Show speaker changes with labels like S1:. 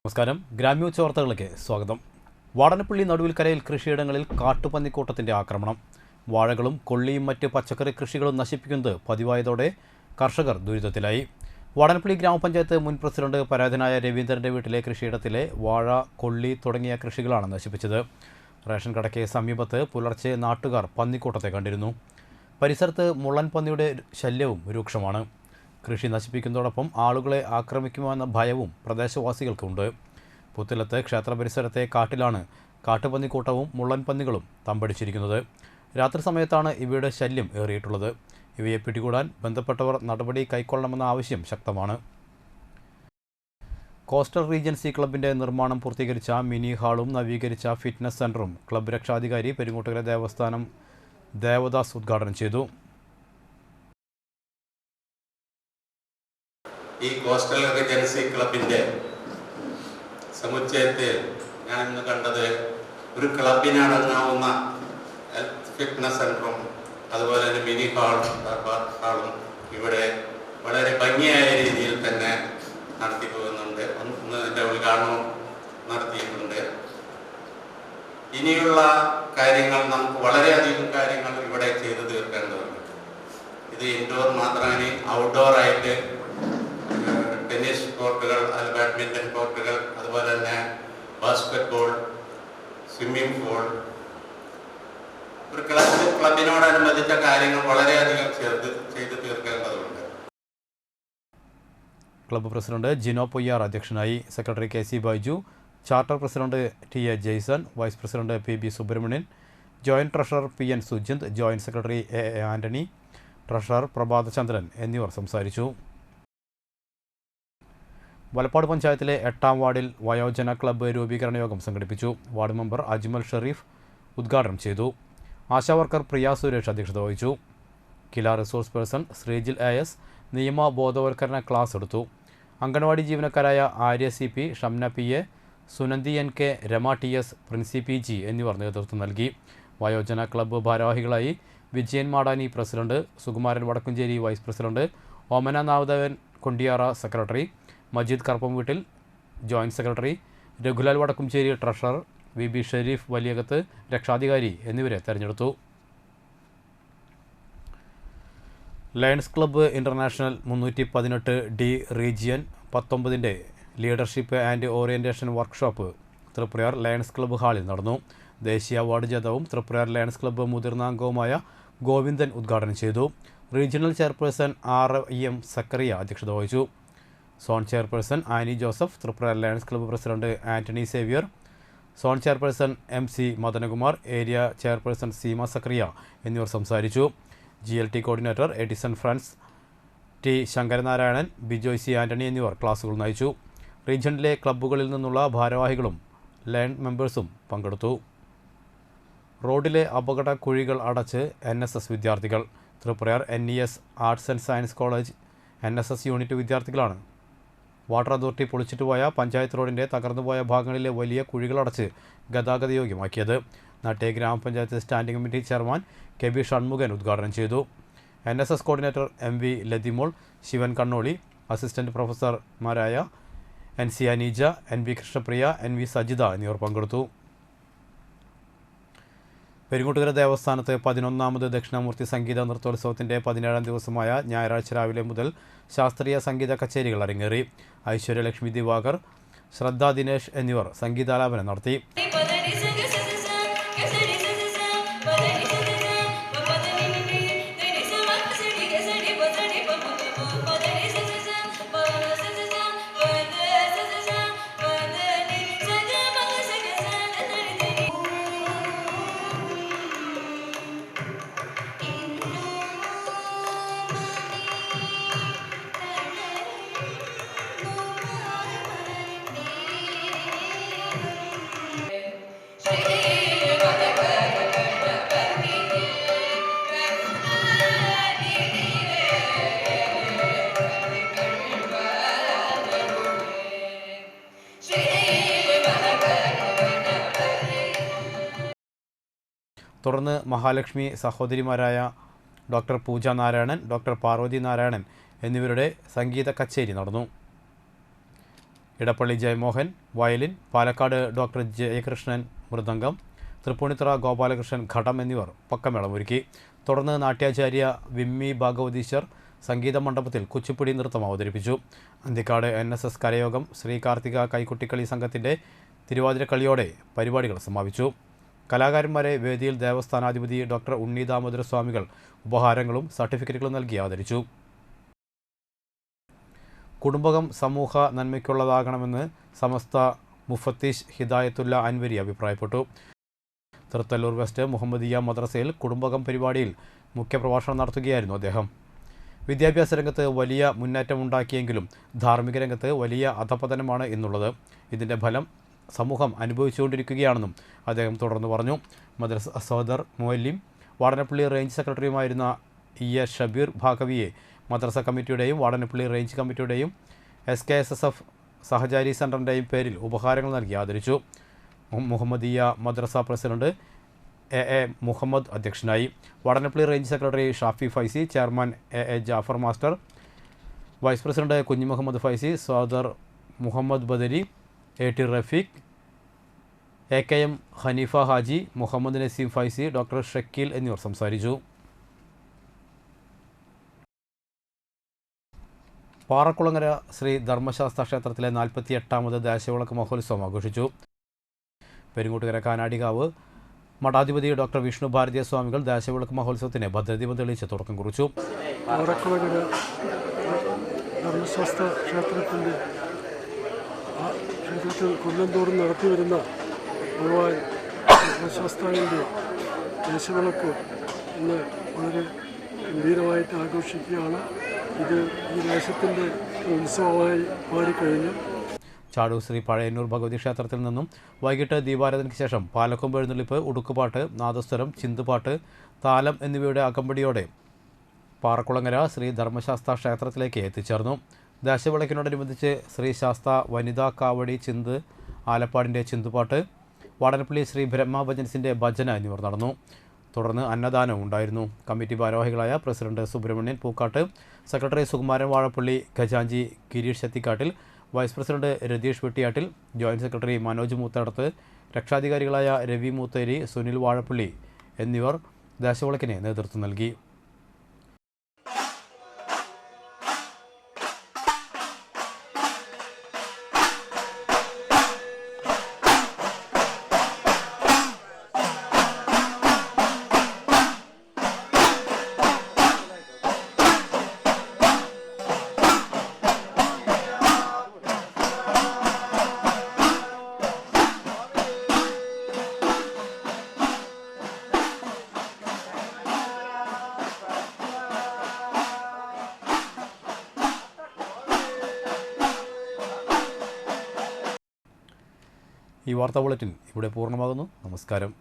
S1: നമസ്കാരം. ഗ്രാമ്യോച്ച വാർത്തകളിലേക്ക് സ്വാഗതം. വാടനപ്പള്ളി നടുവിൽക്കരയിൽ കൃഷിയിടങ്ങളിൽ കാട്ടുപന്നിക്കൂട്ടത്തിന്റെ ആക്രമണം. വാഴകളും കൊള്ളിയും മറ്റ് പച്ചക്കറി കൃഷികളും നശിപ്പിക്കുന്നത് പതിവായതോടെ കർഷകർ ദുരിതത്തിലായി. വാടനപ്പള്ളി ഗ്രാമപഞ്ചായത്ത് മുൻ പ്രസിഡന്റ് പരാതിനായ രവീന്ദ്രന്റെ വീട്ടിലെ കൃഷിയിടത്തിലെ വാഴ, കൊള്ളി തുടങ്ങിയ കൃഷികളാണ് നശിപ്പിച്ചത്. റേഷൻ കടയ്ക്ക് സമീപത്ത് പുലർച്ചെ നാട്ടുകാർ പന്നിക്കൂട്ടത്തെ കണ്ടിരുന്നു. പരിസരത്ത് മുള്ളൻ പന്നിയുടെ ശല്യവും രൂക്ഷമാണ്. കൃഷി നശിപ്പിക്കുന്നതോടൊപ്പം ആളുകളെ ആക്രമിക്കുമെന്ന ഭയവും പ്രദേശവാസികൾക്കുണ്ട്. പുത്തിലത്ത് ക്ഷേത്ര പരിസരത്തെ കാട്ടിലാണ് കാട്ടുപന്നിക്കൂട്ടവും മുള്ളൻ പന്നികളും തമ്പടിച്ചിരിക്കുന്നത്. രാത്രി സമയത്താണ് ഇവയുടെ ശല്യം ഏറിയിട്ടുള്ളത്. ഇവയെ പിടികൂടാൻ ബന്ധപ്പെട്ടവർ നടപടി കൈക്കൊള്ളണമെന്ന ആവശ്യം ശക്തമാണ്. കോസ്റ്റൽ റീജൻസി ക്ലബിൻ്റെ നിർമ്മാണം പൂർത്തീകരിച്ച മിനി ഹാളും നവീകരിച്ച ഫിറ്റ്നസ് സെൻ്ററും ക്ലബ്ബ് രക്ഷാധികാരി പെരുങ്ങോട്ടുകര ദേവസ്ഥാനം ദേവദാസ് ഉദ്ഘാടനം ചെയ്തു.
S2: ഈ കോസ്റ്റൽ റീജൻസി ക്ലബിൻ്റെ സമുച്ചയത്തിൽ ഞാൻ ഇന്ന് കണ്ടത് ഒരു ക്ലബിനടങ്ങാവുന്ന ഫിറ്റ്നസ് സെൻ്ററും അതുപോലെ തന്നെ മിനി ഹാളും ഇവിടെ വളരെ ഭംഗിയായ രീതിയിൽ തന്നെ നടത്തി പോകുന്നുണ്ട്. ഒന്ന് എൻ്റെ ഉദ്ഘാടനം നടത്തിയിട്ടുണ്ട്. ഇനിയുള്ള കാര്യങ്ങൾ നമുക്ക് വളരെയധികം കാര്യങ്ങൾ ഇവിടെ ചെയ്തു തീർക്കേണ്ടതുണ്ട്. ഇത് ഇൻഡോർ മാത്രമാണ്. ഔട്ട്ഡോർ ആയിട്ട് ടെന്നീസ് കോർട്ടുകൾ, ബാഡ്മിൻ്റൺ കോർട്ടുകൾ, അതുപോലെ തന്നെ ബാസ്കറ്റ് ബോൾ, സ്വിമ്മിംഗ് പൂൾ, ഒരു ക്ലബിനോടനുബന്ധിച്ച കാര്യങ്ങൾ വളരെയധികം ചെയ്ത് തീർക്കേണ്ടതുണ്ട്.
S1: ക്ലബ്ബ് പ്രസിഡന്റ് ജിനോ പൊയ്യാർ അധ്യക്ഷനായി. Secretary KC Baiju, charter president TA Jaison, vice president PB Subramanian, joint treasurer PN Sujinth, joint secretary AA Antony, treasurer Prabhathachandran എന്നിവർ സംസാരിച്ചു. വലപ്പാട് പഞ്ചായത്തിലെ 8ാം വാർഡിൽ വയോജന ക്ലബ്ബ് രൂപീകരണ യോഗം സംഘടിപ്പിച്ചു. വാർഡ് മെമ്പർ അജ്മൽ ഷെരീഫ് ഉദ്ഘാടനം ചെയ്തു. ആശാവർക്കർ പ്രിയ സുരേഷ് അധ്യക്ഷത വഹിച്ചു. കില റിസോഴ്സ് പേഴ്സൺ ശ്രീജിൽ AS നിയമ ബോധവൽക്കരണ ക്ലാസ് എടുത്തു. Anganwadi ജീവനക്കാരായ Arya CP, Shamna PA, സുനന്ദി NK, Rama TS, Princy PG എന്നിവർ നേതൃത്വം നൽകി. വയോജന ക്ലബ്ബ് ഭാരവാഹികളായി Vijayan Madani president, Sukumaran Vadakkumcheri vice president, Omana Navadevan Kondiyara secretary, Majeed കർപ്പംവീട്ടിൽ ജോയിന്റ് സെക്രട്ടറി, രഘുലാൽ വടക്കുംചേരി ട്രഷറർ, VB ഷെരീഫ് വലിയകത്ത് രക്ഷാധികാരി എന്നിവരെ തെരഞ്ഞെടുത്തു. Lions club international 318D region 19ൻ്റെ leadership and orientation workshop Triprayar Lions club ഹാളിൽ നടന്നു. ദേശീയ അവാർഡ് ജേതാവും തൃപ്രയാർ ലയൺസ് ക്ലബ്ബ് മുതിർന്ന അംഗവുമായ ഗോവിന്ദൻ ഉദ്ഘാടനം ചെയ്തു. റീജിയണൽ ചെയർപേഴ്സൺ REM സക്കറിയ അധ്യക്ഷത വഹിച്ചു. Zone chairperson Annie Joseph, Triprayar Lions club president Antony Xavier, zone chairperson MC Madanakumar, area chairperson Seema Sakriya എന്നിവർ സംസാരിച്ചു. GLT coordinator Edison Frans, T Sankaranarayanan, Bijoy C Antony എന്നിവർ ക്ലാസുകൾ നയിച്ചു. റീജിയണിലെ ക്ലബ്ബുകളിൽ നിന്നുള്ള ഭാരവാഹികളും ലയൺ മെമ്പേഴ്സും പങ്കെടുത്തു. റോഡിലെ അപകട കുഴികൾ അടച്ച് NSS വിദ്യാർത്ഥികൾ. Triprayar NES arts and science college NSS unit വിദ്യാർത്ഥികളാണ് വാട്ടർ അതോറിറ്റി പൊളിച്ചിട്ടുപോയ പഞ്ചായത്ത് റോഡിൻ്റെ തകർന്നുപോയ ഭാഗങ്ങളിലെ വലിയ കുഴികളടച്ച് ഗതാഗത യോഗ്യമാക്കിയത്. നാട്ടെ ഗ്രാമപഞ്ചായത്ത് standing committee chairman KB Shanmukhan ഉദ്ഘാടനം ചെയ്തു. NSS coordinator MV Lathimol, Sivan Kannoli, assistant പ്രൊഫസർമാരായ NC Aneeja, NV Krishnapriya, NV Sajitha എന്നിവർ പങ്കെടുത്തു. പെരുങ്ങോട്ടുകര ദേവസ്ഥാനത്ത് 11ാമത് ദക്ഷിണാമൂർത്തി സംഗീത നൃത്തോത്സവത്തിൻ്റെ 17ാം ദിവസമായ ഞായറാഴ്ച രാവിലെ മുതൽ ശാസ്ത്രീയ സംഗീത കച്ചേരികൾ അരങ്ങേറി. ഐശ്വര്യലക്ഷ്മി ദിവാകർ, ശ്രദ്ധ ദിനേശ് എന്നിവർ സംഗീതാലാപനം നടത്തി. തുടർന്ന് മഹാലക്ഷ്മി സഹോദരിമാരായ ഡോക്ടർ പൂജ നാരായണൻ, ഡോക്ടർ പാർവതി നാരായണൻ എന്നിവരുടെ സംഗീത കച്ചേരി നടന്നു. ഇടപ്പള്ളി ജയമോഹൻ വയലിൻ, പാലക്കാട് ഡോക്ടർ ജയകൃഷ്ണൻ മൃദംഗം, തൃപ്പൂണിത്തുറ ഗോപാലകൃഷ്ണൻ ഘടം എന്നിവർ പക്കമേളമൊരുക്കി. തുടർന്ന് നാട്യാചാര്യ വിമ്മി ഭാഗവതീശ്വർ സംഗീത മണ്ഡപത്തിൽ കുച്ചിപ്പുടി നൃത്തം അവതരിപ്പിച്ചു. അന്തിക്കാട് NSS കരയോഗം ശ്രീ കാർത്തിക കൈക്കുട്ടിക്കളി സംഘത്തിൻ്റെ തിരുവാതിരക്കളിയോടെ പരിപാടികൾ സമാപിച്ചു. കലാകാരന്മാരെ വേദിയിൽ ദേവസ്ഥാനാധിപതി ഡോക്ടർ ഉണ്ണി ദാമോദര സ്വാമികൾ ഉപഹാരങ്ങളും സർട്ടിഫിക്കറ്റുകളും നൽകി ആദരിച്ചു. കുടുംബകം സമൂഹ നന്മയ്ക്കുള്ളതാകണമെന്ന് സമസ്ത മുഫത്തീഷ് ഹിദായത്തുല്ല അൻവരി അഭിപ്രായപ്പെട്ടു. തൃത്തല്ലൂർ വെസ്റ്റ് മുഹമ്മദിയ മദ്രസയിൽ കുടുംബകം പരിപാടിയിൽ മുഖ്യപ്രഭാഷണം നടത്തുകയായിരുന്നു അദ്ദേഹം. വിദ്യാഭ്യാസ രംഗത്ത് വലിയ മുന്നേറ്റമുണ്ടാക്കിയെങ്കിലും ധാർമ്മിക രംഗത്ത് വലിയ അധപതനമാണ് ഇന്നുള്ളത്. ഇതിൻ്റെ ഫലം സമൂഹം അനുഭവിച്ചുകൊണ്ടിരിക്കുകയാണെന്നും അദ്ദേഹം തുടർന്ന് പറഞ്ഞു. മദ്രസ സഹദർ മുഅല്ലിം വാടനപ്പള്ളി റേഞ്ച് സെക്രട്ടറിയുമായിരുന്ന EA ഷബീർ ഭാഗവിയെ മദ്രസ കമ്മിറ്റിയുടെയും വാടനപ്പള്ളി റേഞ്ച് കമ്മിറ്റിയുടെയും SKSSF സഹചാരി സെൻ്ററിൻ്റെയും പേരിൽ ഉപഹാരങ്ങൾ നൽകി ആദരിച്ചു. മുഹമ്മദിയ മദ്രസ പ്രസിഡന്റ് AA മുഹമ്മദ് അധ്യക്ഷനായി. Vadanappally range secretary Shafi Faizy, chairman AA Jafar master, vice president Kunhi Muhammad Faizy, സഹദർ Muhammad Badari, AT Rafeeq, AKM Haneefa Haji, Muhammad Naseem Faizy, doctor Shakeel എന്നിവർ സംസാരിച്ചു. പാറക്കുളങ്ങര ശ്രീ ധർമ്മശാസ്ത്ര ക്ഷേത്രത്തിലെ 48ാമത് ദേശവിളക്ക് മഹോത്സവം ആഘോഷിച്ചു. പെരുങ്ങോട്ടുകര കാനാടികാവ് മഠാധിപതി ഡോക്ടർ വിഷ്ണു ഭാരതീയ സ്വാമികൾ ദേശവിളക്ക് മഹോത്സവത്തിന് ഭദ്രദീപം തെളിയിച്ച് തുടക്കം കുറിച്ചു.
S3: പാറക്കുളങ്ങര ധർമ്മശാസ്ത്ര ക്ഷേത്രത്തിൽ കൊല്ലംതോറും നടത്തി വരുന്ന ഭഗവാൻ ധർമ്മശാസ്താവിൻ്റെ ദേശവിളക്ക് ഇന്ന് വളരെ ഗംഭീരമായിട്ട് ആഘോഷിക്കുകയാണ്. ഇത് ഈ ദേശത്തിൻ്റെ ഉത്സവമായി മാറിക്കഴിഞ്ഞു.
S1: ചാടൂർ ശ്രീ പഴയന്നൂർ ഭഗവതി ക്ഷേത്രത്തിൽ നിന്നും വൈകിട്ട് ദീപാരാധനയ്ക്ക് ശേഷം പാലക്കൊമ്പ് എഴുന്നള്ളിപ്പ്, ഉടുക്കുപാട്ട്, നാദസ്വരം, ചിന്തുപാട്ട്, താലം എന്നിവയുടെ അകമ്പടിയോടെ പാറക്കുളങ്ങര ശ്രീ ധർമ്മശാസ്ത്ര ക്ഷേത്രത്തിലേക്ക് എത്തിച്ചേർന്നു. ദേശവിളക്കിനോടനുബന്ധിച്ച് ശ്രീ ശാസ്ത വനിതാ കാവടി ചിന്ത്, ആലപ്പാടിൻ്റെ ചിന്തുപാട്ട്, വാടനപ്പള്ളി ശ്രീ ബ്രഹ്മഭജൻസിൻ്റെ ഭജന എന്നിവർ നടന്നു. തുടർന്ന് അന്നദാനവും ഉണ്ടായിരുന്നു. കമ്മിറ്റി ഭാരവാഹികളായ പ്രസിഡന്റ് സുബ്രഹ്മണ്യൻ പൂക്കാട്ട്, സെക്രട്ടറി സുകുമാരൻ വാഴപ്പള്ളി, ഖജാഞ്ചി ഗിരീഷ് ശത്തിക്കാട്ടിൽ, വൈസ് പ്രസിഡന്റ് രതീഷ് വെട്ടിയാട്ടിൽ, ജോയിന്റ് സെക്രട്ടറി മനോജ് മൂത്തടത്ത്, രക്ഷാധികാരികളായ രവി മൂത്തേരി, സുനിൽ വാഴപ്പള്ളി എന്നിവർ ദേശവിളക്കിന് നേതൃത്വം നൽകി. ഈ വാർത്താ ബുള്ളറ്റിൻ ഇവിടെ പൂർണ്ണമാകുന്നു. നമസ്കാരം.